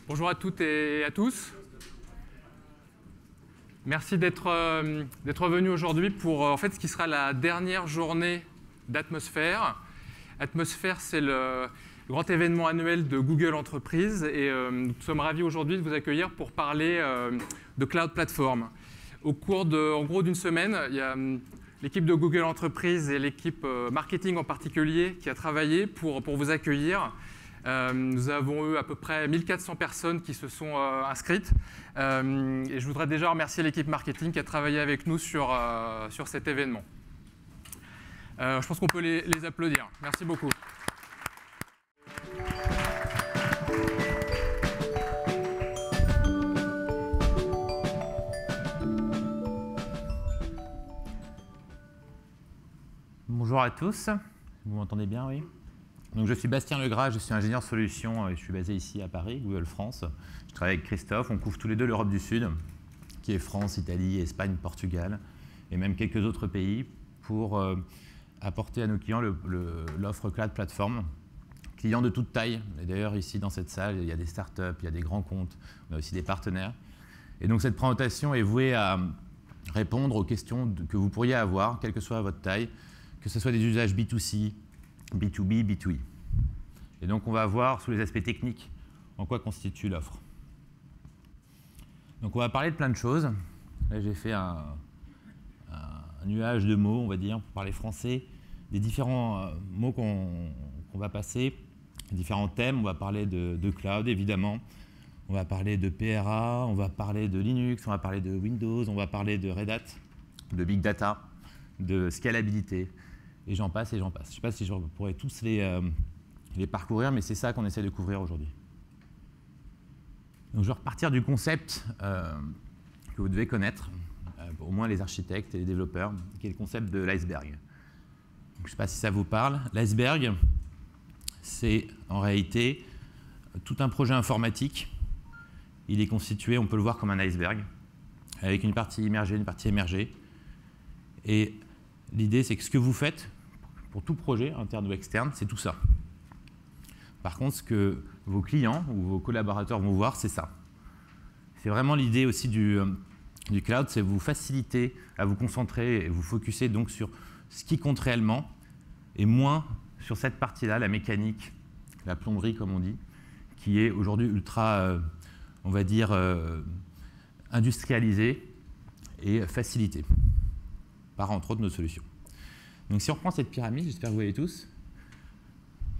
Bonjour à toutes et à tous. Merci d'être venus aujourd'hui pour en fait, ce qui sera la dernière journée d'Atmosphère. Atmosphère, c'est le grand événement annuel de Google Entreprises et nous sommes ravis aujourd'hui de vous accueillir pour parler de Cloud Platform. Au cours en gros d'une semaine, il y a l'équipe de Google Entreprises et l'équipe marketing en particulier qui a travaillé pour vous accueillir. Nous avons eu à peu près 1400 personnes qui se sont inscrites. Et je voudrais déjà remercier l'équipe marketing qui a travaillé avec nous sur cet événement. Je pense qu'on peut les applaudir. Merci beaucoup. Bonjour à tous. Vous m'entendez bien, oui? Donc, je suis Bastien Legras, je suis ingénieur solution et je suis basé ici à Paris, Google France. Je travaille avec Christophe, on couvre tous les deux l'Europe du Sud, qui est France, Italie, Espagne, Portugal, et même quelques autres pays, pour apporter à nos clients l'offre Cloud Platform. Clients de toute taille, et d'ailleurs ici dans cette salle, il y a des startups, il y a des grands comptes, on a aussi des partenaires. Et donc cette présentation est vouée à répondre aux questions que vous pourriez avoir, quelle que soit votre taille, que ce soit des usages B2C, B2B, B2E. Et donc, on va voir sous les aspects techniques en quoi constitue l'offre. Donc, on va parler de plein de choses. Là, j'ai fait un nuage de mots, on va dire, pour parler français, des différents mots qu'on va passer, différents thèmes. On va parler de cloud, évidemment. On va parler de PRA, on va parler de Linux, on va parler de Windows, on va parler de Red Hat, de Big Data, de scalabilité. Et j'en passe et j'en passe. Je ne sais pas si je pourrais tous les parcourir, mais c'est ça qu'on essaie de couvrir aujourd'hui. Donc je vais repartir du concept que vous devez connaître, au moins les architectes et les développeurs, qui est le concept de l'iceberg. Je ne sais pas si ça vous parle. L'iceberg, c'est en réalité tout un projet informatique. Il est constitué, on peut le voir comme un iceberg, avec une partie immergée, une partie émergée. Et l'idée, c'est que ce que vous faites, pour tout projet, interne ou externe, c'est tout ça. Par contre, ce que vos clients ou vos collaborateurs vont voir, c'est ça. C'est vraiment l'idée aussi du cloud, c'est vous faciliter à vous concentrer et vous focuser donc sur ce qui compte réellement et moins sur cette partie-là, la mécanique, la plomberie comme on dit, qui est aujourd'hui ultra, on va dire, industrialisée et facilitée par, entre autres, nos solutions. Donc si on reprend cette pyramide, j'espère que vous voyez tous,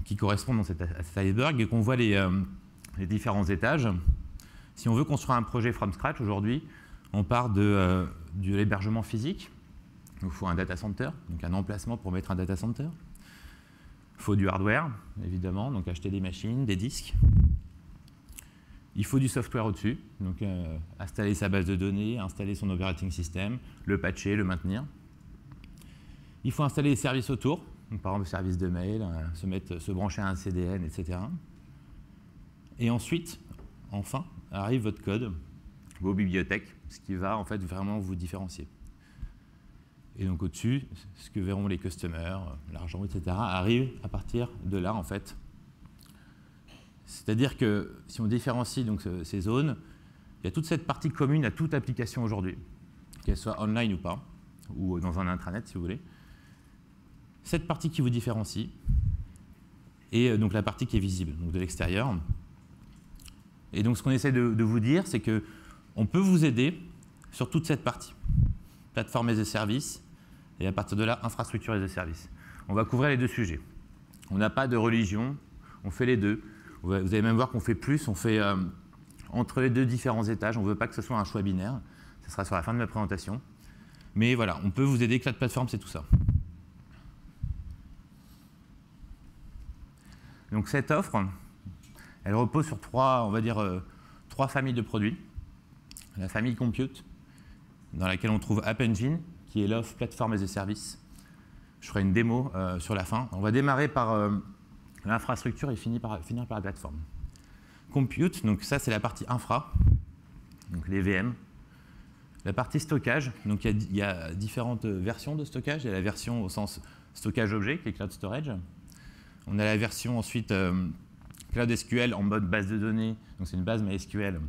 qui correspond à cet iceberg, et qu'on voit les différents étages, si on veut construire un projet from scratch aujourd'hui, on part de l'hébergement physique. Il faut un data center, donc un emplacement pour mettre un data center. Il faut du hardware, évidemment, donc acheter des machines, des disques. Il faut du software au-dessus, donc installer sa base de données, installer son operating system, le patcher, le maintenir. Il faut installer les services autour, donc par exemple le service de mail, se brancher à un CDN, etc. Et ensuite, enfin, arrive votre code, vos bibliothèques, ce qui va en fait vraiment vous différencier. Et donc au-dessus, ce que verront les customers, l'argent, etc., arrive à partir de là en fait. C'est-à-dire que si on différencie donc ces zones, il y a toute cette partie commune à toute application aujourd'hui, qu'elle soit online ou pas, ou dans un intranet si vous voulez. Cette partie qui vous différencie, et donc la partie qui est visible, donc de l'extérieur. Et donc ce qu'on essaie de vous dire, c'est qu'on peut vous aider sur toute cette partie. Plateforme as a service, et à partir de là, infrastructure as a service. On va couvrir les deux sujets. On n'a pas de religion, on fait les deux. Vous allez même voir qu'on fait plus, on fait entre les deux différents étages. On ne veut pas que ce soit un choix binaire. Ce sera sur la fin de ma présentation. Mais voilà, on peut vous aider. Cloud Platform, c'est tout ça. Donc cette offre, elle repose sur trois familles de produits. La famille Compute, dans laquelle on trouve App Engine, qui est l'offre Platform as a Service. Je ferai une démo sur la fin. On va démarrer par l'infrastructure et finir par la plateforme. Compute, donc ça c'est la partie infra, donc les VM. La partie stockage, donc il y a différentes versions de stockage. Il y a la version au sens stockage objet, qui est Cloud Storage. On a la version ensuite Cloud SQL en mode base de données, donc c'est une base MySQL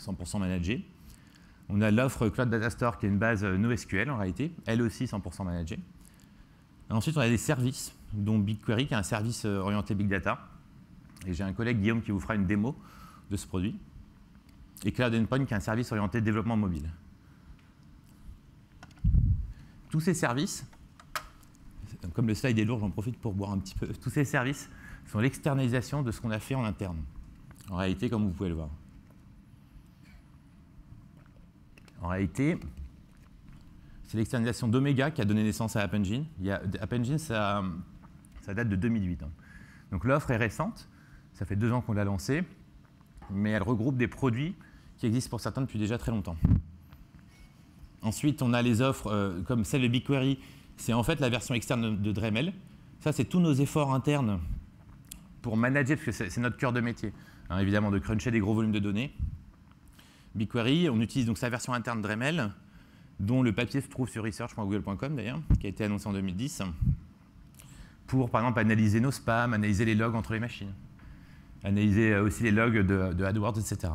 100% managée. On a l'offre Cloud Data Store qui est une base NoSQL en réalité, elle aussi 100% managée. Et ensuite, on a des services, dont BigQuery qui est un service orienté Big Data. Et j'ai un collègue, Guillaume, qui vous fera une démo de ce produit. Et Cloud Endpoint qui est un service orienté développement mobile. Tous ces services, comme le slide est lourd, j'en profite pour boire un petit peu. Tous ces services sont l'externalisation de ce qu'on a fait en interne. En réalité, comme vous pouvez le voir. En réalité, c'est l'externalisation d'Omega qui a donné naissance à App Engine. App Engine, ça date de 2008. Hein. Donc l'offre est récente, ça fait 2 ans qu'on l'a lancée, mais elle regroupe des produits qui existent pour certains depuis déjà très longtemps. Ensuite, on a les offres comme celle de BigQuery, c'est en fait la version externe de Dremel. Ça, c'est tous nos efforts internes pour manager, parce que c'est notre cœur de métier, hein, évidemment, de cruncher des gros volumes de données. BigQuery, on utilise donc sa version interne Dremel, dont le papier se trouve sur research.google.com d'ailleurs, qui a été annoncé en 2010, pour par exemple analyser nos spams, analyser les logs entre les machines, analyser aussi les logs de AdWords, etc.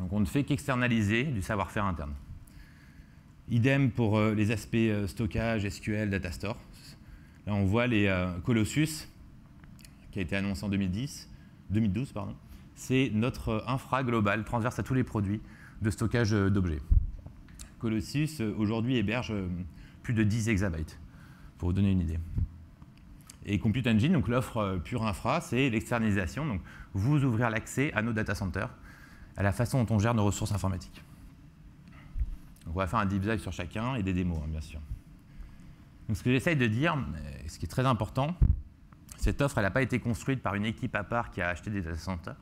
Donc on ne fait qu'externaliser du savoir-faire interne. Idem pour les aspects stockage, SQL, Data Store. Là on voit les Colossus, qui a été annoncé en 2012, pardon. C'est notre infra global, transverse à tous les produits de stockage d'objets. Colossus, aujourd'hui, héberge plus de 10 exabytes, pour vous donner une idée. Et Compute Engine, donc l'offre pure infra, c'est l'externalisation. Donc, vous ouvrir l'accès à nos data centers, à la façon dont on gère nos ressources informatiques. Donc, on va faire un deep dive sur chacun et des démos, hein, bien sûr. Donc, ce que j'essaye de dire, ce qui est très important, cette offre, elle n'a pas été construite par une équipe à part qui a acheté des data centers.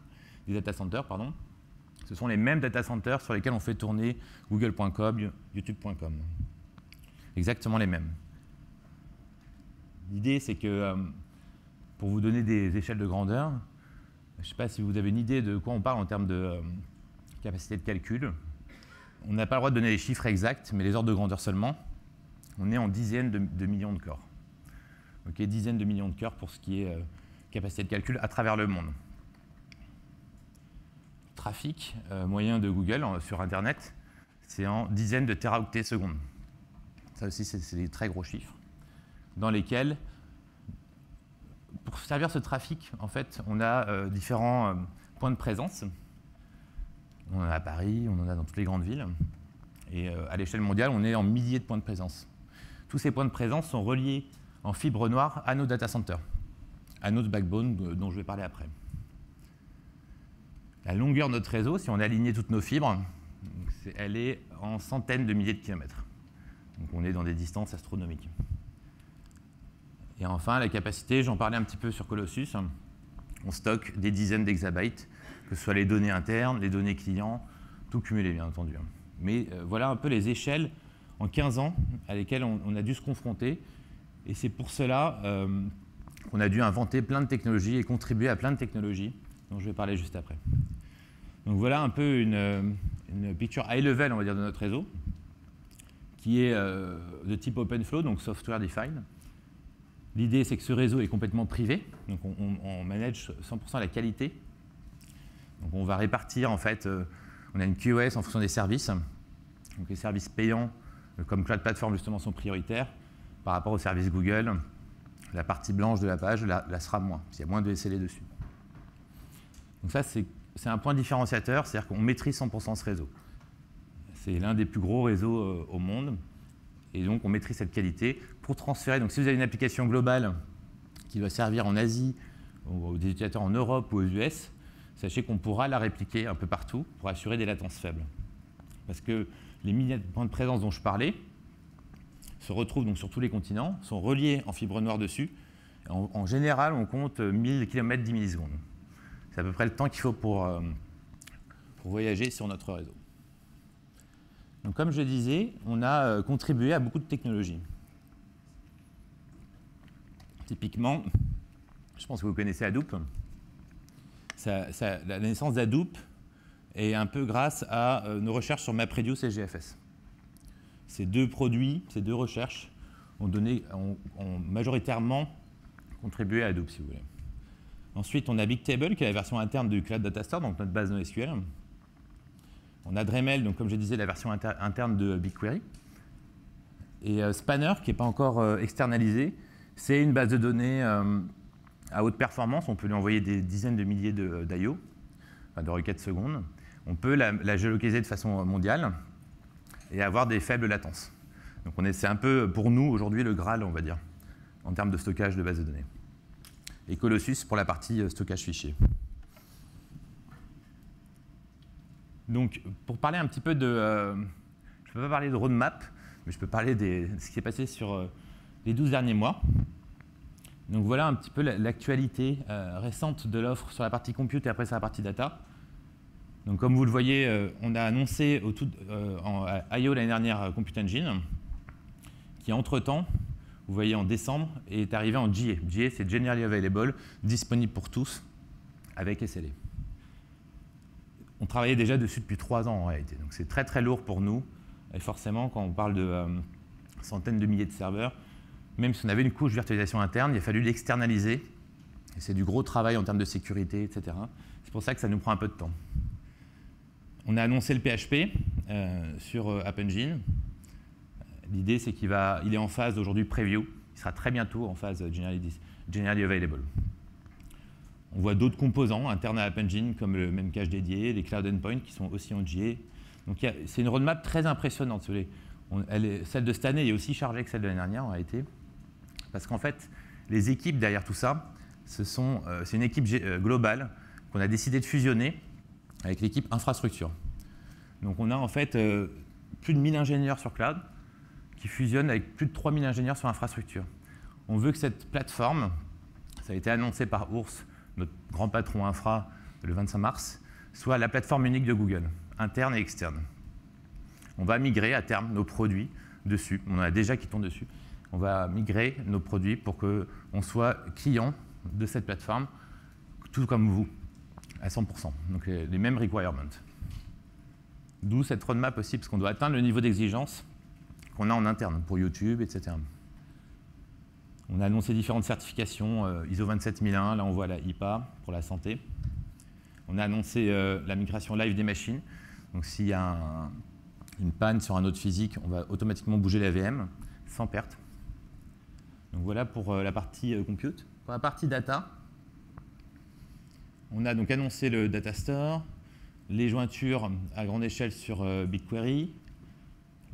Ce sont les mêmes data centers sur lesquels on fait tourner google.com, youtube.com. Exactement les mêmes. L'idée, c'est que, pour vous donner des échelles de grandeur, je ne sais pas si vous avez une idée de quoi on parle en termes de capacité de calcul. On n'a pas le droit de donner les chiffres exacts, mais les ordres de grandeur seulement. On est en dizaines de millions de corps. Okay, dizaines de millions de cœurs pour ce qui est capacité de calcul à travers le monde. Trafic moyen de Google sur Internet, c'est en dizaines de téraoctets secondes. Ça aussi, c'est des très gros chiffres, dans lesquels, pour servir ce trafic, en fait, on a différents points de présence. On en a à Paris, on en a dans toutes les grandes villes. Et à l'échelle mondiale, on est en milliers de points de présence. Tous ces points de présence sont reliés en fibre noire à nos data centers, à notre backbone dont je vais parler après. La longueur de notre réseau, si on a aligné toutes nos fibres, elle est en centaines de milliers de kilomètres. Donc on est dans des distances astronomiques. Et enfin, la capacité, j'en parlais un petit peu sur Colossus, on stocke des dizaines d'exabytes, que ce soit les données internes, les données clients, tout cumulé bien entendu. Mais voilà un peu les échelles en 15 ans à lesquelles on a dû se confronter. Et c'est pour cela qu'on a dû inventer plein de technologies et contribuer à plein de technologies dont je vais parler juste après. Donc voilà un peu une picture high level, on va dire, de notre réseau, qui est de type OpenFlow, donc software defined. L'idée, c'est que ce réseau est complètement privé, donc on manage 100% la qualité. Donc on va répartir, en fait, on a une QoS en fonction des services. Donc les services payants, comme Cloud Platform, justement, sont prioritaires. Par rapport au service Google, la partie blanche de la page la sera moins, s'il y a moins de SLA dessus. Donc ça, c'est un point différenciateur, c'est-à-dire qu'on maîtrise 100% ce réseau. C'est l'un des plus gros réseaux au monde, et donc on maîtrise cette qualité pour transférer. Donc si vous avez une application globale qui va servir en Asie, ou des utilisateurs en Europe ou aux US, sachez qu'on pourra la répliquer un peu partout pour assurer des latences faibles. Parce que les milliers de points de présence dont je parlais se retrouvent donc sur tous les continents, sont reliés en fibre noire dessus. En général, on compte 1000 km 10 millisecondes. C'est à peu près le temps qu'il faut pour voyager sur notre réseau. Donc, comme je disais, on a contribué à beaucoup de technologies. Typiquement, je pense que vous connaissez Hadoop. La naissance d'Hadoop est un peu grâce à nos recherches sur MapReduce et GFS. Ces deux produits, ces deux recherches ont majoritairement contribué à Hadoop, si vous voulez. Ensuite, on a Bigtable, qui est la version interne du Cloud Data Store, donc notre base NoSQL. On a Dremel, donc comme je disais, la version interne de BigQuery. Et Spanner, qui n'est pas encore externalisé, c'est une base de données à haute performance. On peut lui envoyer des dizaines de milliers d'IO, de requêtes secondes. On peut la géolocaliser de façon mondiale et avoir des faibles latences. Donc c'est un peu, pour nous, aujourd'hui, le Graal, on va dire, en termes de stockage de base de données. Et Colossus pour la partie stockage fichier. Donc, pour parler un petit peu de... je ne peux pas parler de roadmap, mais je peux parler de ce qui s'est passé sur les 12 derniers mois. Donc voilà un petit peu l'actualité récente de l'offre sur la partie compute et après sur la partie data. Donc comme vous le voyez, on a annoncé à I.O. l'année dernière Compute Engine, qui entre-temps, vous voyez en décembre, est arrivé en GA. GA, c'est Generally Available, disponible pour tous, avec SLA. On travaillait déjà dessus depuis 3 ans en réalité, donc c'est très très lourd pour nous. Et forcément, quand on parle de centaines de milliers de serveurs, même si on avait une couche de virtualisation interne, il a fallu l'externaliser. Et c'est du gros travail en termes de sécurité, etc. C'est pour ça que ça nous prend un peu de temps. On a annoncé le PHP sur App Engine. L'idée, c'est qu'il est en phase aujourd'hui preview. Il sera très bientôt en phase generally available. On voit d'autres composants internes à App Engine, comme le même cache dédié, les Cloud Endpoints, qui sont aussi en GA. Donc c'est une roadmap très impressionnante. Celle de cette année est aussi chargée que celle de l'année dernière, en réalité. Parce qu'en fait, les équipes derrière tout ça, c'est une équipe globale qu'on a décidé de fusionner avec l'équipe infrastructure. Donc on a en fait plus de 1000 ingénieurs sur cloud qui fusionnent avec plus de 3000 ingénieurs sur infrastructure. On veut que cette plateforme, ça a été annoncé par Urs, notre grand patron infra, le 25 mars, soit la plateforme unique de Google, interne et externe. On va migrer à terme nos produits dessus. On en a déjà qui tournent dessus. On va migrer nos produits pour qu'on soit client de cette plateforme, tout comme vous, à 100%. Donc les mêmes requirements. D'où cette roadmap aussi, parce qu'on doit atteindre le niveau d'exigence qu'on a en interne pour YouTube, etc. On a annoncé différentes certifications, ISO 27001, là on voit la IPA pour la santé. On a annoncé la migration live des machines. Donc s'il y a une panne sur un node physique, on va automatiquement bouger la VM sans perte. Donc voilà pour la partie compute. Pour la partie data, on a donc annoncé le Data Store, les jointures à grande échelle sur BigQuery,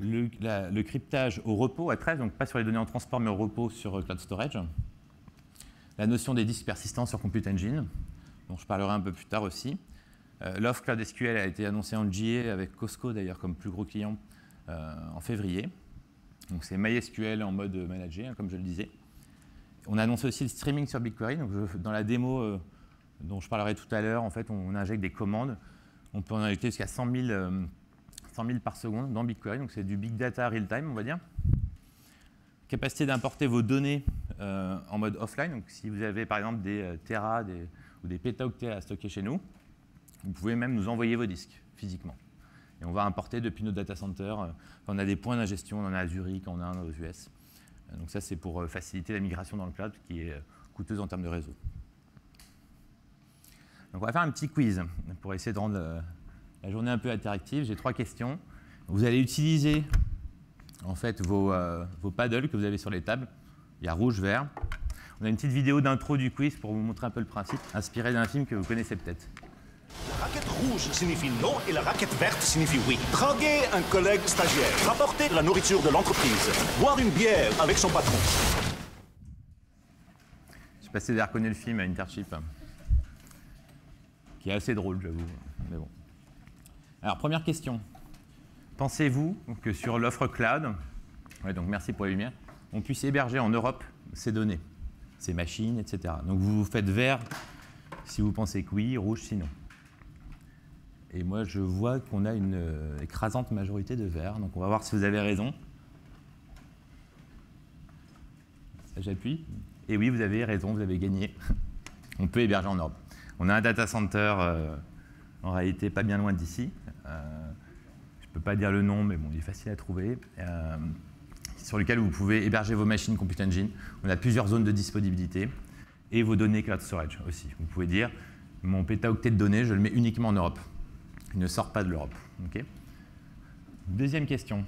le cryptage au repos à 13, donc pas sur les données en transport, mais au repos sur Cloud Storage. La notion des disques persistants sur Compute Engine, dont je parlerai un peu plus tard aussi. L'offre Cloud SQL a été annoncée en GA avec Costco, d'ailleurs, comme plus gros client en février. Donc c'est MySQL en mode managé, hein, comme je le disais. On a annoncé aussi le streaming sur BigQuery. Donc dans la démo dont je parlerai tout à l'heure, en fait, on injecte des commandes. On peut en injecter jusqu'à 100 000 par seconde dans BigQuery. Donc c'est du big data real-time, on va dire. Capacité d'importer vos données en mode offline. Donc si vous avez par exemple des Tera ou des pétaoctets à stocker chez nous, vous pouvez même nous envoyer vos disques physiquement. Et on va importer depuis nos data centers. On a des points d'ingestion, on en a à Zurich, on en a aux US. Donc ça, c'est pour faciliter la migration dans le cloud, qui est coûteuse en termes de réseau. Donc on va faire un petit quiz pour essayer de rendre la journée un peu interactive. J'ai 3 questions. Vous allez utiliser en fait vos paddles que vous avez sur les tables. Il y a rouge, vert. On a une petite vidéo d'intro du quiz pour vous montrer un peu le principe, inspiré d'un film que vous connaissez peut-être. La raquette rouge signifie non et la raquette verte signifie oui. Draguer un collègue stagiaire, rapporter de la nourriture de l'entreprise, boire une bière avec son patron. Je sais pas si vous avez reconnu le film Internship, qui est assez drôle, j'avoue. Mais bon. Alors, première question. Pensez-vous que sur l'offre cloud, donc merci pour la lumière, on puisse héberger en Europe ces données, ces machines, etc. Donc vous faites vert si vous pensez que oui, rouge sinon. Et moi, je vois qu'on a une écrasante majorité de vert, donc on va voir si vous avez raison. Ça, j'appuie. Et oui, vous avez raison, vous avez gagné. On peut héberger en Europe. On a un data center, en réalité, pas bien loin d'ici. Je ne peux pas dire le nom, mais bon, il est facile à trouver. Sur lequel vous pouvez héberger vos machines Compute Engine. On a plusieurs zones de disponibilité. et vos données cloud storage aussi. Vous pouvez dire, mon pétaoctet de données, je le mets uniquement en Europe. Il ne sort pas de l'Europe. Okay. Deuxième question.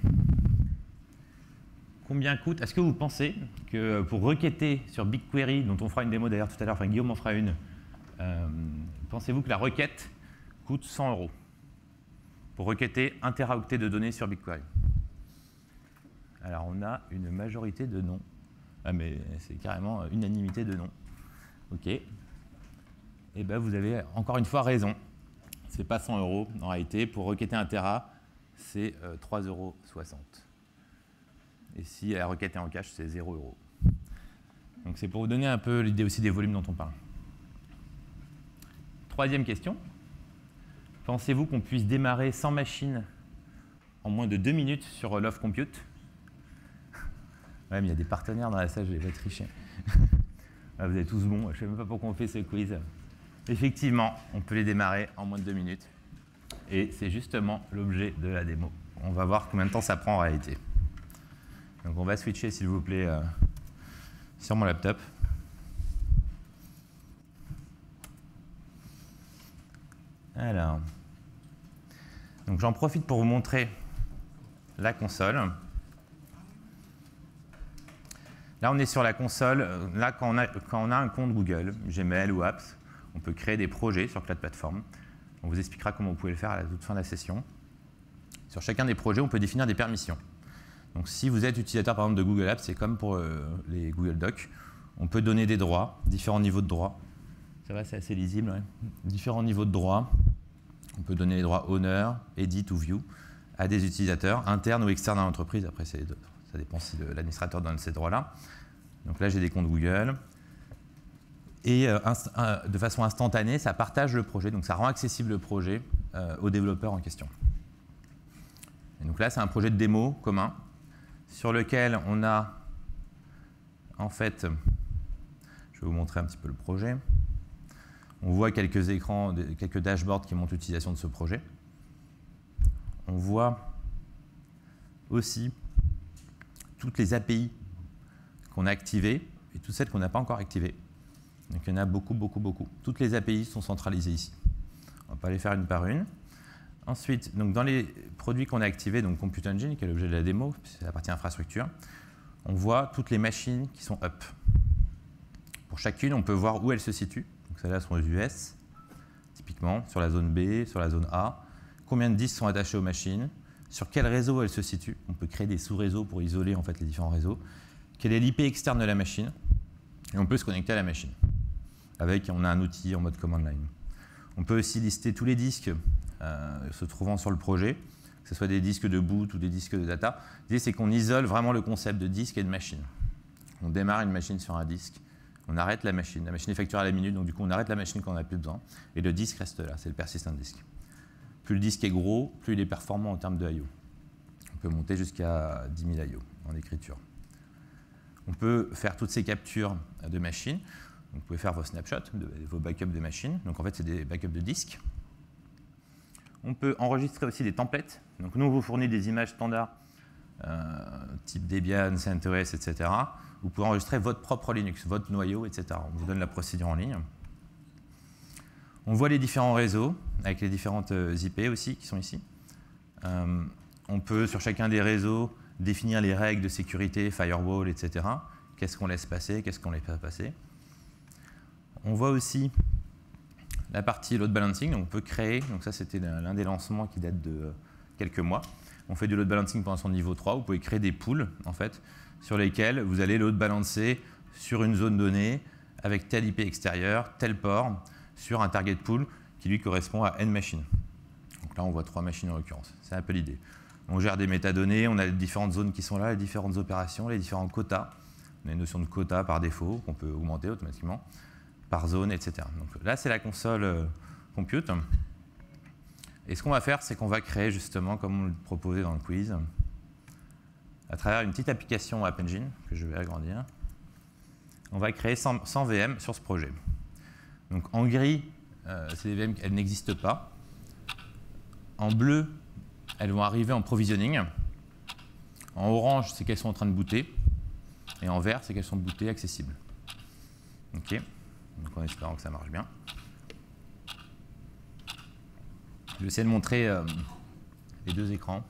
Combien coûte? Est-ce que vous pensez que pour requêter sur BigQuery, dont on fera une démo d'ailleurs tout à l'heure, enfin Guillaume en fera une, pensez-vous que la requête coûte 100 € pour requêter 1 teraoctet de données sur BigQuery? Alors on a une majorité de non. Ah mais c'est carrément unanimité de non. Ok. Et bien vous avez encore une fois raison. C'est pas 100 € en réalité. Pour requêter 1 Tera, c'est 3,60 €. Et si la requête est en cache, c'est 0 €. Donc c'est pour vous donner un peu l'idée aussi des volumes dont on parle. Troisième question. Pensez-vous qu'on puisse démarrer 100 machines en moins de 2 minutes sur Love Compute? Ouais, mais il y a des partenaires dans la salle, je vais pas tricher. Ah, vous êtes tous bons, je ne sais même pas pourquoi on fait ce quiz. Effectivement, on peut les démarrer en moins de 2 minutes. Et c'est justement l'objet de la démo. On va voir combien de temps ça prend en réalité. Donc on va switcher, s'il vous plaît, sur mon laptop. Alors, donc j'en profite pour vous montrer la console. Là, on est sur la console. Là, quand on a un compte Google, Gmail ou Apps, on peut créer des projets sur Cloud Platform. On vous expliquera comment vous pouvez le faire à la toute fin de la session. Sur chacun des projets, on peut définir des permissions. Donc, si vous êtes utilisateur, par exemple, de Google Apps, c'est comme pour les Google Docs. On peut donner des droits, différents niveaux de droits. Ça va, c'est assez lisible, ouais. Différents niveaux de droits. On peut donner les droits Owner, Edit ou View à des utilisateurs, internes ou externes à l'entreprise. Après, ça dépend si l'administrateur donne ces droits-là. Donc là, j'ai des comptes Google. Et de façon instantanée, ça partage le projet. Donc ça rend accessible le projet aux développeurs en question. Et donc là, c'est un projet de démo commun sur lequel on a, en fait, je vais vous montrer un petit peu le projet. On voit quelques écrans, quelques dashboards qui montrent l'utilisation de ce projet. On voit aussi toutes les API qu'on a activées et toutes celles qu'on n'a pas encore activées. Donc il y en a beaucoup, beaucoup, beaucoup. Toutes les API sont centralisées ici. On va pas les faire une par une. Ensuite, donc dans les produits qu'on a activés, donc Compute Engine, qui est l'objet de la démo, c'est la partie infrastructure, on voit toutes les machines qui sont up. Pour chacune, on peut voir où elles se situent. Donc celles-là sont aux US, typiquement, sur la zone B, sur la zone A. Combien de disques sont attachés aux machines, sur quel réseau elles se situent. On peut créer des sous-réseaux pour isoler en fait, les différents réseaux. Quel est l'IP externe de la machine. Et on peut se connecter à la machine. On a un outil en mode command line. On peut aussi lister tous les disques se trouvant sur le projet, que ce soit des disques de boot ou des disques de data. L'idée, c'est qu'on isole vraiment le concept de disque et de machine. On démarre une machine sur un disque, on arrête la machine est facturée à la minute, donc du coup, on arrête la machine quand on n'a plus besoin, et le disque reste là, c'est le persistent disk. Plus le disque est gros, plus il est performant en termes de I/O. On peut monter jusqu'à 10 000 I/O en écriture. On peut faire toutes ces captures de machines. Vous pouvez faire vos snapshots, vos backups de machines. Donc en fait, c'est des backups de disques. On peut enregistrer aussi des templates. Donc nous, on vous fournit des images standards, type Debian, CentOS, etc. Vous pouvez enregistrer votre propre Linux, votre noyau, etc. On vous donne la procédure en ligne. On voit les différents réseaux, avec les différentes IP aussi, qui sont ici. On peut, sur chacun des réseaux, définir les règles de sécurité, firewall, etc. Qu'est-ce qu'on laisse passer, qu'est-ce qu'on ne laisse pas passer. On voit aussi la partie load balancing. Donc on peut créer, donc ça c'était l'un des lancements qui date de quelques mois. On fait du load balancing pendant son niveau 3. Vous pouvez créer des pools, en fait, sur lesquels vous allez load balancer sur une zone donnée avec tel IP extérieur, tel port, sur un target pool qui lui correspond à N machines. Donc là, on voit 3 machines en l'occurrence. C'est un peu l'idée. On gère des métadonnées, on a les différentes zones qui sont là, les différentes opérations, les différents quotas. On a une notion de quota par défaut qu'on peut augmenter automatiquement, par zone, etc. Donc là, c'est la console Compute. Et ce qu'on va faire, c'est qu'on va créer justement, comme on le proposait dans le quiz, à travers une petite application App Engine, que je vais agrandir, on va créer 100 VM sur ce projet. Donc en gris, c'est des VM, elles n'existent pas. En bleu, elles vont arriver en provisioning. En orange, c'est qu'elles sont en train de booter. Et en vert, c'est qu'elles sont bootées, accessibles. OK. Donc en espérant que ça marche bien. Je vais essayer de montrer les deux écrans.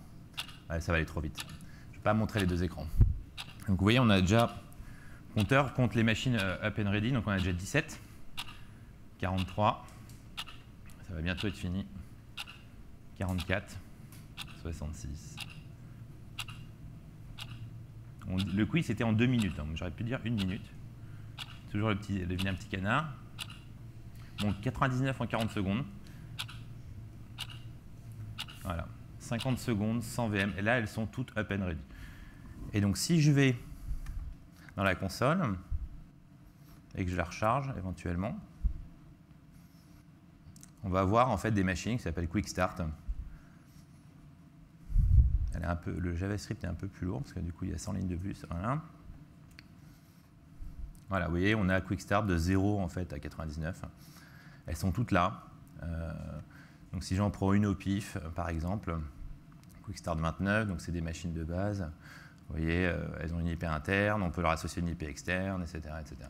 Ouais, ça va aller trop vite. Je ne vais pas montrer les deux écrans. Donc vous voyez, on a déjà compteur contre les machines up and ready. Donc on a déjà 17, 43, ça va bientôt être fini, 44, 66. Le quiz c'était en 2 minutes, hein. J'aurais pu dire 1 minute. Toujours le vilain petit canard. Donc 99 en 40 secondes. Voilà, 50 secondes sans VM. Et là, elles sont toutes up and ready. Et donc, si je vais dans la console et que je la recharge éventuellement, on va avoir en fait des machines qui s'appellent Quick Start. Elle est le JavaScript est un peu plus lourd parce que du coup, il y a 100 lignes de plus. Voilà. Voilà, vous voyez, on a Quick Start de 0 en fait à 99. Elles sont toutes là. Donc si j'en prends une au pif, par exemple, Quick Start 29, donc c'est des machines de base. Vous voyez, elles ont une IP interne, on peut leur associer une IP externe, etc., etc.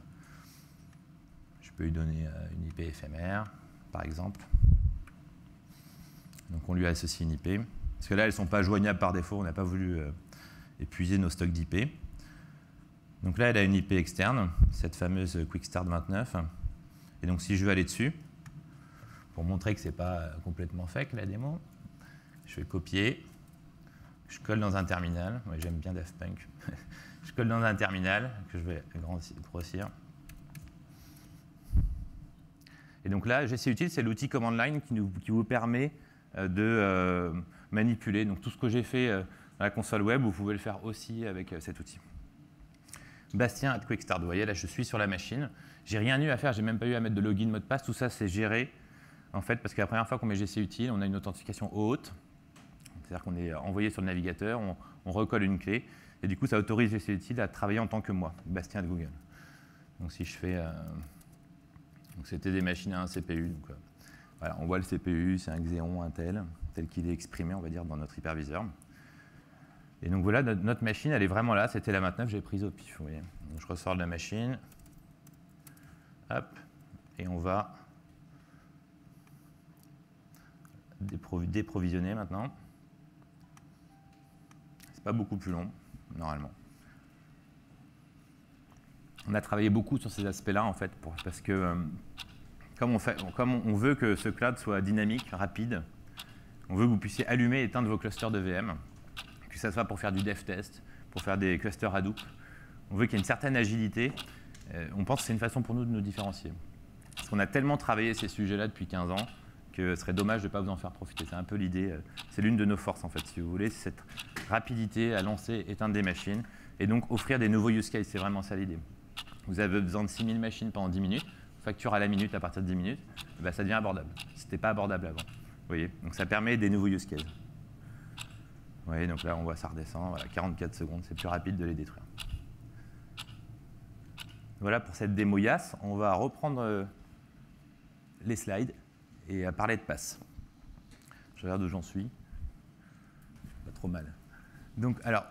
Je peux lui donner une IP éphémère, par exemple. Donc on lui associe une IP. Parce que là, elles ne sont pas joignables par défaut, on n'a pas voulu épuiser nos stocks d'IP. Donc là, elle a une IP externe, cette fameuse Quick Start 29. Et donc si je veux aller dessus, pour montrer que ce n'est pas complètement fake, la démo, je vais copier, je colle dans un terminal. Ouais, j'aime bien Daft Punk. Je colle dans un terminal que je vais grossir. Et donc là, GC Utile, c'est l'outil command line qui vous permet de manipuler. Donc tout ce que j'ai fait à la console web, vous pouvez le faire aussi avec cet outil. Bastien @QuickStart. Vous voyez, là, je suis sur la machine. J'ai rien eu à faire, j'ai même pas eu à mettre de login, mot de passe. Tout ça, c'est géré. En fait, parce que la première fois qu'on met GC Utile, on a une authentification haute. C'est-à-dire qu'on est envoyé sur le navigateur, on recolle une clé. Et du coup, ça autorise GC Utile à travailler en tant que moi, Bastien de Google. Donc si je fais... donc c'était des machines à un CPU. Donc, voilà, on voit le CPU, c'est un Xeon Intel, tel qu'il est exprimé, on va dire, dans notre hyperviseur. Et donc voilà, notre machine, elle est vraiment là. C'était la 29, j'ai prise au pif. Vous voyez. Donc je ressors de la machine. Hop. Et on va déprovisionner maintenant. C'est pas beaucoup plus long, normalement. On a travaillé beaucoup sur ces aspects-là, en fait, parce que comme on veut que ce cloud soit dynamique, rapide, on veut que vous puissiez allumer et éteindre vos clusters de VM, que ce soit pour faire du dev test, pour faire des clusters Hadoop. On veut qu'il y ait une certaine agilité. On pense que c'est une façon pour nous de nous différencier. Parce qu'on a tellement travaillé ces sujets-là depuis 15 ans que ce serait dommage de ne pas vous en faire profiter. C'est un peu l'idée, c'est l'une de nos forces, en fait, si vous voulez, c'est cette rapidité à lancer, éteindre des machines, et donc offrir des nouveaux use cases. C'est vraiment ça l'idée. Vous avez besoin de 6000 machines pendant 10 minutes, facture à la minute à partir de 10 minutes, ben ça devient abordable. Ce n'était pas abordable avant. Vous voyez, donc ça permet des nouveaux use cases. Vous voyez, donc là, on voit ça redescend, voilà, 44 secondes, c'est plus rapide de les détruire. Voilà pour cette démo YAS. On va reprendre les slides et parler de pass. Je regarde où j'en suis. Pas trop mal. Donc, alors,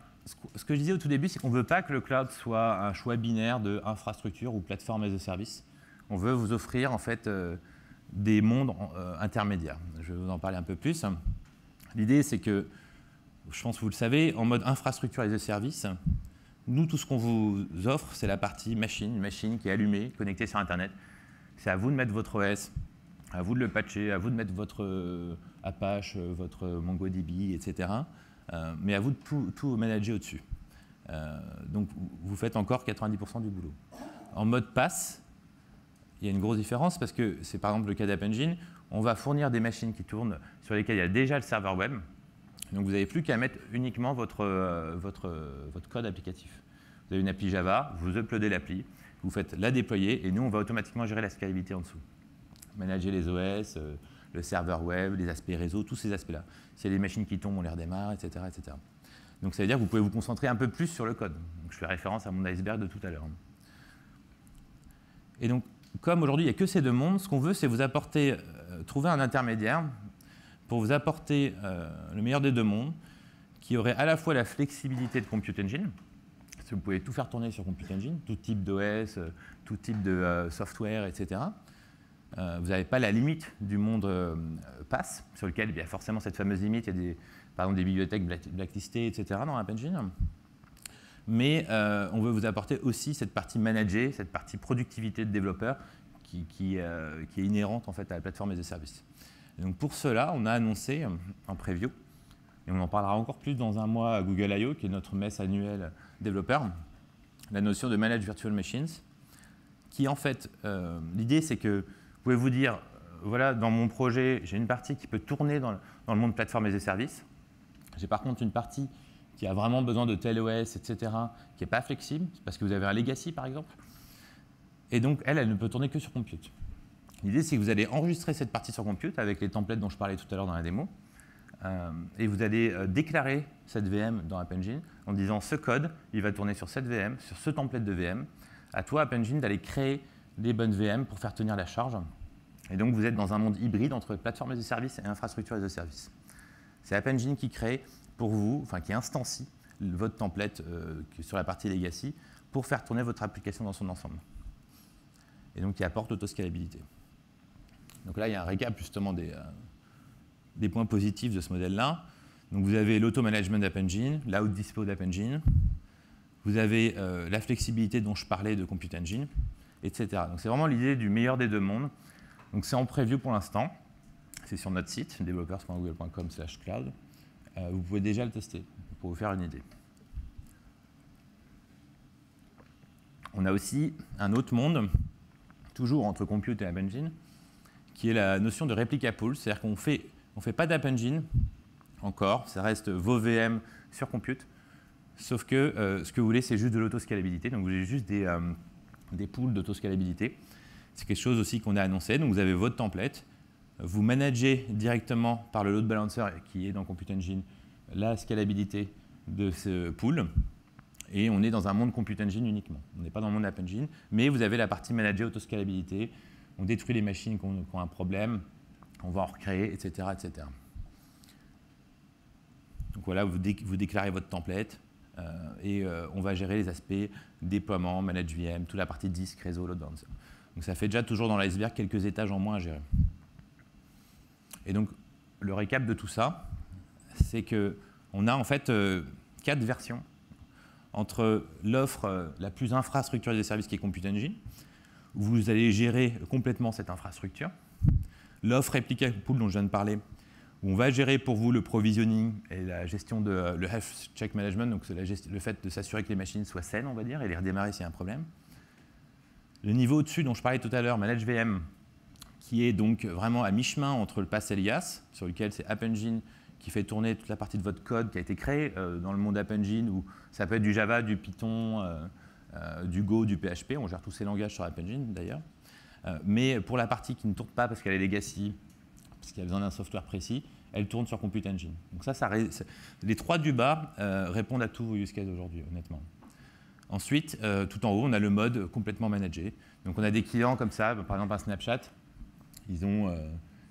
ce que je disais au tout début, c'est qu'on ne veut pas que le cloud soit un choix binaire de infrastructure ou plateforme as a service. On veut vous offrir, en fait, des mondes intermédiaires. Je vais vous en parler un peu plus. L'idée, c'est que, je pense que vous le savez, en mode infrastructure as a service, nous, tout ce qu'on vous offre, c'est la partie machine, une machine qui est allumée, connectée sur Internet. C'est à vous de mettre votre OS, à vous de le patcher, à vous de mettre votre Apache, votre MongoDB, etc. Mais à vous de tout manager au-dessus. Donc, vous faites encore 90% du boulot. En mode pass, il y a une grosse différence parce que c'est par exemple le cas d'App Engine. On va fournir des machines qui tournent sur lesquelles il y a déjà le serveur web. Donc, vous n'avez plus qu'à mettre uniquement votre code applicatif. Vous avez une appli Java, vous uploadez l'appli, vous faites la déployer et nous, on va automatiquement gérer la scalabilité en dessous. Manager les OS, le serveur web, les aspects réseau, tous ces aspects-là. S'il y a des machines qui tombent, on les redémarre, etc., etc. Donc, ça veut dire que vous pouvez vous concentrer un peu plus sur le code. Donc, je fais référence à mon iceberg de tout à l'heure. Et donc, comme aujourd'hui, il n'y a que ces deux mondes, ce qu'on veut, c'est vous apporter, trouver un intermédiaire pour vous apporter le meilleur des deux mondes, qui aurait à la fois la flexibilité de Compute Engine, Vous pouvez tout faire tourner sur Compute Engine, tout type d'OS, tout type de software, etc. Vous n'avez pas la limite du monde PaaS, sur lequel il y a forcément cette fameuse limite. Il y a par exemple des bibliothèques blacklistées, etc. dans App Engine. Mais on veut vous apporter aussi cette partie managée, cette partie productivité de développeur qui est inhérente en fait, à la plateforme as a service. Et donc pour cela, on a annoncé en preview, et on en parlera encore plus dans un mois à Google I.O., qui est notre messe annuelle développeur, la notion de Managed Virtual Machines, qui en fait, l'idée c'est que vous pouvez vous dire, voilà, dans mon projet, j'ai une partie qui peut tourner dans le monde plateforme as a service. J'ai par contre une partie qui a vraiment besoin de tel OS, etc., qui n'est pas flexible, parce que vous avez un legacy par exemple. Et donc, elle ne peut tourner que sur Compute. L'idée, c'est que vous allez enregistrer cette partie sur Compute avec les templates dont je parlais tout à l'heure dans la démo. Et vous allez déclarer cette VM dans App Engine en disant ce code, il va tourner sur cette VM, sur ce template de VM. À toi, App Engine, d'aller créer les bonnes VM pour faire tenir la charge. Et donc, vous êtes dans un monde hybride entre plateforme as a service et infrastructure as a service. C'est App Engine qui crée pour vous, enfin qui instancie votre template sur la partie legacy pour faire tourner votre application dans son ensemble. Et donc, qui apporte l'autoscalabilité. Donc là, il y a un récap justement des points positifs de ce modèle-là. Donc vous avez l'auto-management d'App Engine, l'out-dispo d'App Engine, vous avez la flexibilité dont je parlais de Compute Engine, etc. Donc c'est vraiment l'idée du meilleur des deux mondes. Donc c'est en preview pour l'instant. C'est sur notre site, developers.google.com/cloud. Vous pouvez déjà le tester pour vous faire une idée. On a aussi un autre monde, toujours entre Compute et App Engine, qui est la notion de replica pool. C'est-à-dire qu'on ne fait pas d'App Engine encore, ça reste vos VM sur Compute, sauf que ce que vous voulez, c'est juste de l'autoscalabilité. Donc vous voulez juste des pools d'autoscalabilité. C'est quelque chose aussi qu'on a annoncé. Donc vous avez votre template, vous managez directement par le load balancer qui est dans Compute Engine la scalabilité de ce pool. Et on est dans un monde Compute Engine uniquement. On n'est pas dans le monde App Engine, mais vous avez la partie manager autoscalabilité. On détruit les machines qui ont un problème, on va en recréer, etc. etc. Donc voilà, vous déclarez votre template et on va gérer les aspects déploiement, manage VM, toute la partie disque, réseau, load balancer. Donc ça fait déjà toujours dans l'iceberg quelques étages en moins à gérer. Et donc le récap de tout ça, c'est qu'on a en fait 4 versions entre l'offre la plus infrastructure des services qui est Compute Engine, où vous allez gérer complètement cette infrastructure. L'offre Replica Pool dont je viens de parler, où on va gérer pour vous le provisioning et la gestion de le health check management, donc le fait de s'assurer que les machines soient saines, on va dire, et les redémarrer s'il y a un problème. Le niveau au-dessus dont je parlais tout à l'heure, Manage VM, qui est donc vraiment à mi-chemin entre le PaaS et l'IaaS, sur lequel c'est App Engine qui fait tourner toute la partie de votre code qui a été créé dans le monde App Engine, où ça peut être du Java, du Python, du Go, du PHP, on gère tous ces langages sur App Engine d'ailleurs. Mais pour la partie qui ne tourne pas parce qu'elle est legacy, parce qu'il y a besoin d'un software précis, elle tourne sur Compute Engine. Donc les 3 du bas répondent à tous vos use cases aujourd'hui, honnêtement. Ensuite, tout en haut, on a le mode complètement managé. Donc on a des clients comme ça, par exemple un Snapchat, ils ont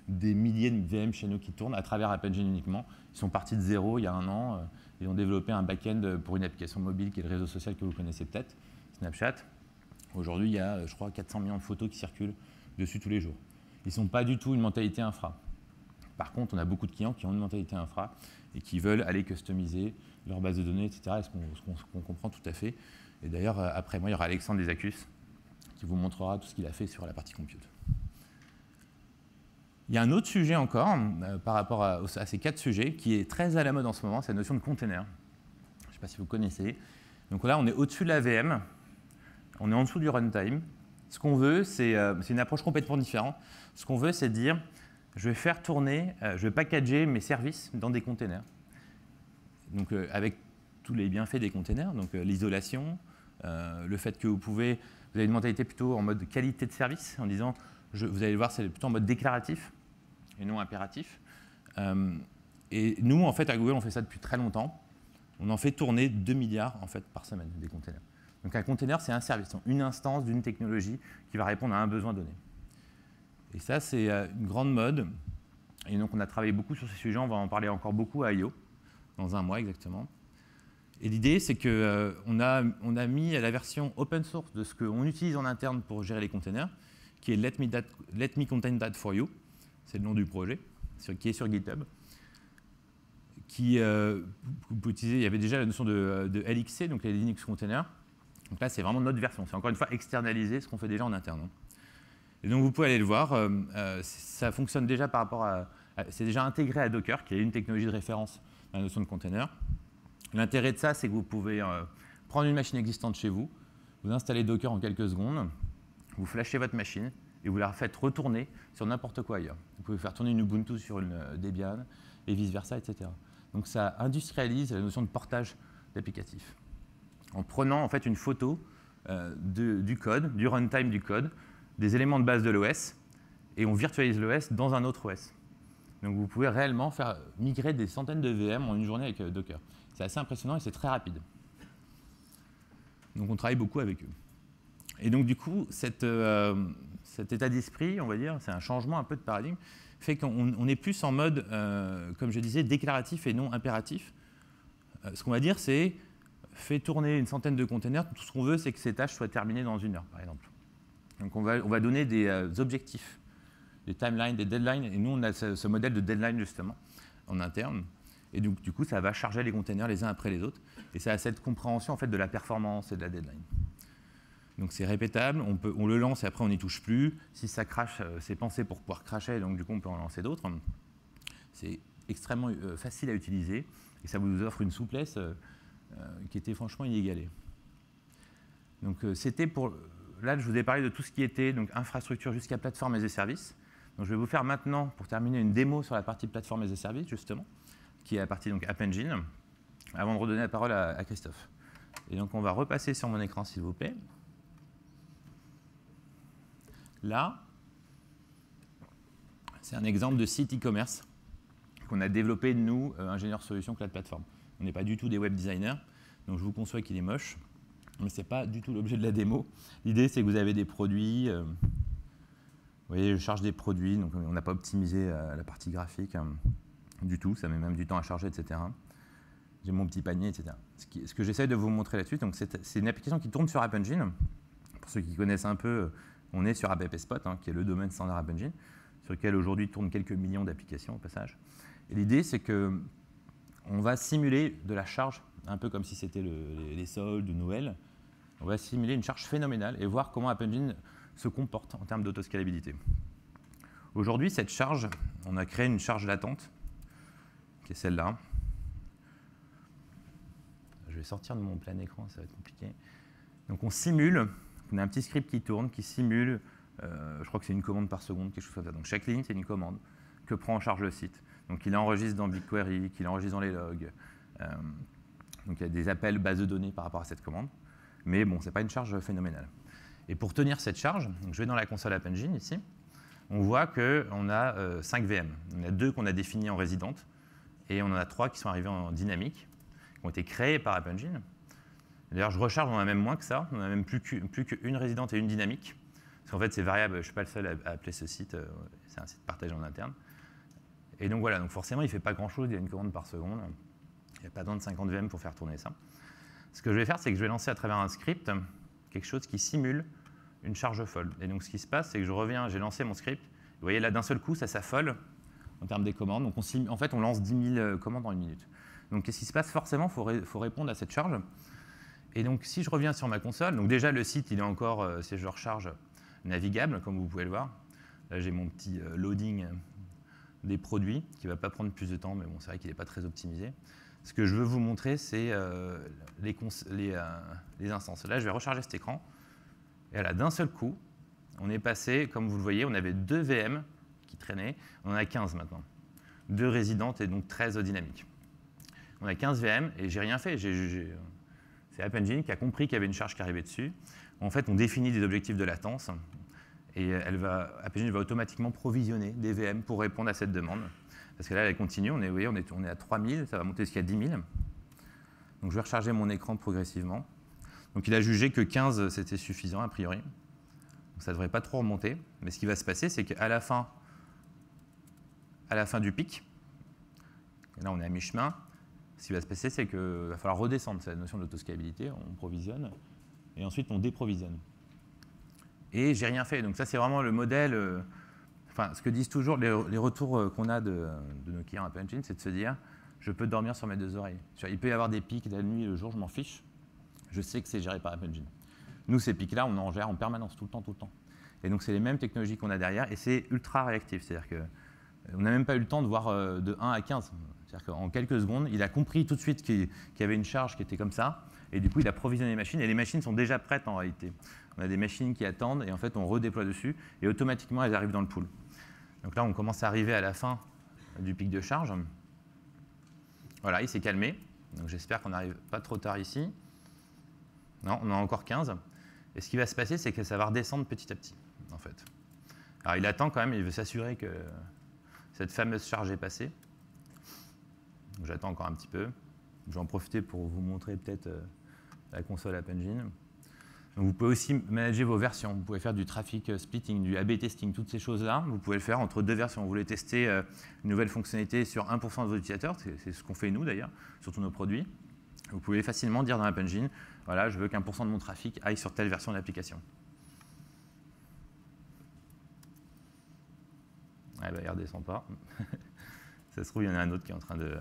des milliers de VM chez nous qui tournent à travers App Engine uniquement. Ils sont partis de zéro il y a 1 an. Ils ont développé un back-end pour une application mobile qui est le réseau social que vous connaissez peut-être, Snapchat. Aujourd'hui, il y a, je crois, 400 millions de photos qui circulent dessus tous les jours. Ils ne sont pas du tout une mentalité infra. Par contre, on a beaucoup de clients qui ont une mentalité infra et qui veulent aller customiser leur base de données, etc. Ce qu'on comprend tout à fait. Et d'ailleurs, après moi, il y aura Alexandre Desacus qui vous montrera tout ce qu'il a fait sur la partie compute. Il y a un autre sujet encore, par rapport à ces 4 sujets, qui est très à la mode en ce moment, c'est la notion de container. Je ne sais pas si vous connaissez. Donc là, on est au-dessus de la VM, on est en dessous du runtime. Ce qu'on veut, c'est une approche complètement différente. Ce qu'on veut, c'est dire, je vais faire tourner, je vais packager mes services dans des containers. Donc avec tous les bienfaits des containers, donc l'isolation, le fait que vous avez une mentalité plutôt en mode qualité de service, en disant, vous allez voir, c'est plutôt en mode déclaratif et non impératif. Et nous, en fait, à Google, on fait ça depuis très longtemps. On en fait tourner 2 milliards en fait, par semaine, des containers. Donc un container, c'est un service, une instance d'une technologie qui va répondre à un besoin donné. Et ça, c'est une grande mode. Et donc on a travaillé beaucoup sur ces sujets, on va en parler encore beaucoup à I.O., dans 1 mois exactement. Et l'idée, c'est qu'on a mis la version open source de ce qu'on utilise en interne pour gérer les containers, qui est Let me contain that for you. C'est le nom du projet, qui est sur GitHub. Vous pouvez utiliser, il y avait déjà la notion de LXC, donc les Linux Containers. Donc là, c'est vraiment notre version. C'est encore une fois externalisé ce qu'on fait déjà en interne. Et donc, vous pouvez aller le voir. Ça fonctionne déjà par rapport c'est déjà intégré à Docker, qui est une technologie de référence à la notion de container. L'intérêt de ça, c'est que vous pouvez prendre une machine existante chez vous, vous installez Docker en quelques secondes, vous flashez votre machine et vous la faites retourner sur n'importe quoi ailleurs. Vous pouvez faire tourner une Ubuntu sur une Debian et vice-versa, etc. Donc ça industrialise la notion de portage d'applicatifs. En prenant en fait une photo du code, du runtime du code, des éléments de base de l'OS, et on virtualise l'OS dans un autre OS. Donc vous pouvez réellement faire migrer des centaines de VM en une journée avec Docker. C'est assez impressionnant et c'est très rapide. Donc on travaille beaucoup avec eux. Et donc du coup, cet état d'esprit, on va dire, c'est un changement un peu de paradigme, fait qu'on est plus en mode, comme je disais, déclaratif et non impératif. Ce qu'on va dire, c'est fait tourner une centaine de containers, tout ce qu'on veut, c'est que ces tâches soient terminées dans 1 heure, par exemple. Donc on va donner des objectifs, des timelines, des deadlines, et nous on a ce modèle de deadline justement, en interne. Et donc, du coup, ça va charger les containers les uns après les autres. Et ça a cette compréhension en fait, de la performance et de la deadline. Donc, c'est répétable, on le lance et après, on n'y touche plus. Si ça crache, c'est pensé pour pouvoir crasher, donc du coup, on peut en lancer d'autres. C'est extrêmement facile à utiliser et ça vous offre une souplesse qui était franchement inégalée. Donc, c'était pour... Là, je vous ai parlé de tout ce qui était donc, infrastructure jusqu'à plateforme as a service. Donc, je vais vous faire maintenant, pour terminer, une démo sur la partie plateforme as a service, justement, qui est la partie donc, App Engine, avant de redonner la parole à Christophe. Et donc, on va repasser sur mon écran, s'il vous plaît. Là, c'est un exemple de site e-commerce qu'on a développé, nous, ingénieurs solutions cloud platform. On n'est pas du tout des web designers, donc je vous conçois qu'il est moche, mais ce n'est pas du tout l'objet de la démo. L'idée, c'est que vous avez des produits. Vous voyez, je charge des produits, donc on n'a pas optimisé la partie graphique. Du tout, ça met même du temps à charger, etc. J'ai mon petit panier, etc. Ce que j'essaie de vous montrer là-dessus, c'est une application qui tourne sur App Engine. Pour ceux qui connaissent un peu, on est sur AppSpot, qui est le domaine standard App Engine, sur lequel aujourd'hui tournent quelques millions d'applications au passage. Et l'idée, c'est qu'on va simuler de la charge, un peu comme si c'était les soldes de Noël. On va simuler une charge phénoménale et voir comment App Engine se comporte en termes d'autoscalabilité. Aujourd'hui, cette charge, on a créé une charge latente, qui est celle-là. Je vais sortir de mon plein écran, ça va être compliqué. Donc on simule, on a un petit script qui tourne, qui simule, je crois que c'est une commande par seconde, quelque chose comme ça. Donc chaque ligne, c'est une commande que prend en charge le site. Donc il enregistre dans BigQuery, qu'il enregistre dans les logs. Donc il y a des appels base de données par rapport à cette commande. Mais bon, ce n'est pas une charge phénoménale. Et pour tenir cette charge, donc je vais dans la console App Engine ici, on voit qu'on a 5 VM. On a 2 qu'on a définis en résidente. Et on en a 3 qui sont arrivés en dynamique, qui ont été créés par App Engine. D'ailleurs, je recharge, on en a même moins que ça. On a même plus qu'une résidente et une dynamique. Parce qu'en fait, c'est variable. Je ne suis pas le seul à appeler ce site. C'est un site partagé en interne. Et donc voilà, donc forcément, il ne fait pas grand-chose. Il y a une commande par seconde. Il n'y a pas besoin de 50 VM pour faire tourner ça. Ce que je vais faire, c'est que je vais lancer à travers un script quelque chose qui simule une charge folle. Et donc, ce qui se passe, c'est que je reviens, j'ai lancé mon script. Vous voyez, là, d'un seul coup, ça s'affole en termes des commandes. Donc en fait, on lance 10 000 commandes en 1 minute. Donc qu'est-ce qui se passe? Forcément, il faut répondre à cette charge. Et donc si je reviens sur ma console, donc déjà le site, il est encore, si je recharge, navigable, comme vous pouvez le voir. Là, j'ai mon petit loading des produits, qui ne va pas prendre plus de temps, mais bon, c'est vrai qu'il n'est pas très optimisé. Ce que je veux vous montrer, c'est les instances. Là, je vais recharger cet écran. Et là, d'un seul coup, on est passé, comme vous le voyez, on avait 2 VM qui traînaient, on en a 15 maintenant. 2 résidentes et donc 13 dynamiques. On a 15 VM et j'ai rien fait. C'est App Engine qui a compris qu'il y avait une charge qui arrivait dessus. En fait, on définit des objectifs de latence et App Engine va automatiquement provisionner des VM pour répondre à cette demande. Parce que là, elle continue, on est à 3000, ça va monter jusqu'à 10 000. Donc je vais recharger mon écran progressivement. Donc il a jugé que 15, c'était suffisant a priori. Donc ça ne devrait pas trop remonter. Mais ce qui va se passer, c'est qu'à la fin du pic, là on est à mi-chemin, ce qui va se passer, c'est qu'il va falloir redescendre. C'est la notion d'autoscalabilité. On provisionne et ensuite on déprovisionne. Et j'ai rien fait. Donc ça, c'est vraiment le modèle. Enfin, ce que disent toujours les retours qu'on a de nos clients App Engine, c'est de se dire, je peux dormir sur mes deux oreilles. Il peut y avoir des pics la nuit et le jour, je m'en fiche. Je sais que c'est géré par App Engine. Nous, ces pics-là, on en gère en permanence, tout le temps. Et donc, c'est les mêmes technologies qu'on a derrière, et c'est ultra réactif. C'est-à-dire qu'on n'a même pas eu le temps de voir de 1 à 15. C'est-à-dire qu'en quelques secondes, il a compris tout de suite qu'il y avait une charge qui était comme ça, et du coup, il a provisionné les machines, et les machines sont déjà prêtes en réalité. On a des machines qui attendent, et en fait, on redéploie dessus, et automatiquement, elles arrivent dans le pool. Donc là, on commence à arriver à la fin du pic de charge. Voilà, il s'est calmé. Donc j'espère qu'on n'arrive pas trop tard ici. Non, on en a encore 15. Et ce qui va se passer, c'est que ça va redescendre petit à petit, en fait. Alors il attend quand même, il veut s'assurer que cette fameuse charge est passée. Donc j'attends encore un petit peu. Je vais en profiter pour vous montrer peut-être la console App Engine. Donc vous pouvez aussi manager vos versions. Vous pouvez faire du traffic splitting, du A/B testing, toutes ces choses-là. Vous pouvez le faire entre deux versions. Vous voulez tester une nouvelle fonctionnalité sur 1% de vos utilisateurs, c'est ce qu'on fait nous d'ailleurs, sur tous nos produits. Vous pouvez facilement dire dans App Engine, voilà, je veux qu'1% de mon trafic aille sur telle version de l'application. Ah bah, il ne redescend pas. Ça se trouve, il y en a un autre qui est en train de...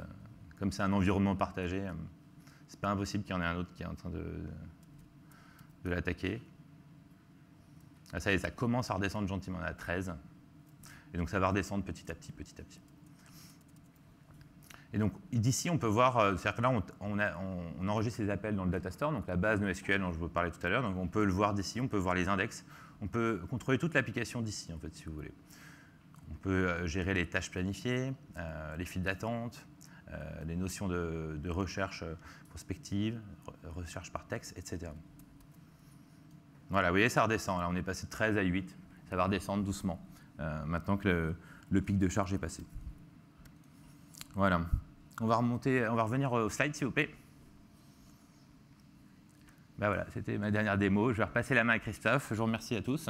Comme c'est un environnement partagé, c'est pas impossible qu'il y en ait un autre qui est en train de l'attaquer. Ah, ça y est, ça commence à redescendre gentiment, on est à 13. Et donc ça va redescendre petit à petit. Et donc d'ici, on peut voir, c'est-à-dire que là, on enregistre ces appels dans le data store, donc la base NoSQL dont je vous parlais tout à l'heure. Donc on peut le voir d'ici, on peut voir les index, on peut contrôler toute l'application d'ici, en fait, si vous voulez. On peut gérer les tâches planifiées, les files d'attente, les notions de recherche prospective, recherche par texte, etc. Voilà, vous voyez, ça redescend. Là, on est passé de 13 à 8. Ça va redescendre doucement, maintenant que le pic de charge est passé. Voilà. On va revenir au slide, s'il vous plaît. Ben voilà, c'était ma dernière démo. Je vais repasser la main à Christophe. Je vous remercie à tous.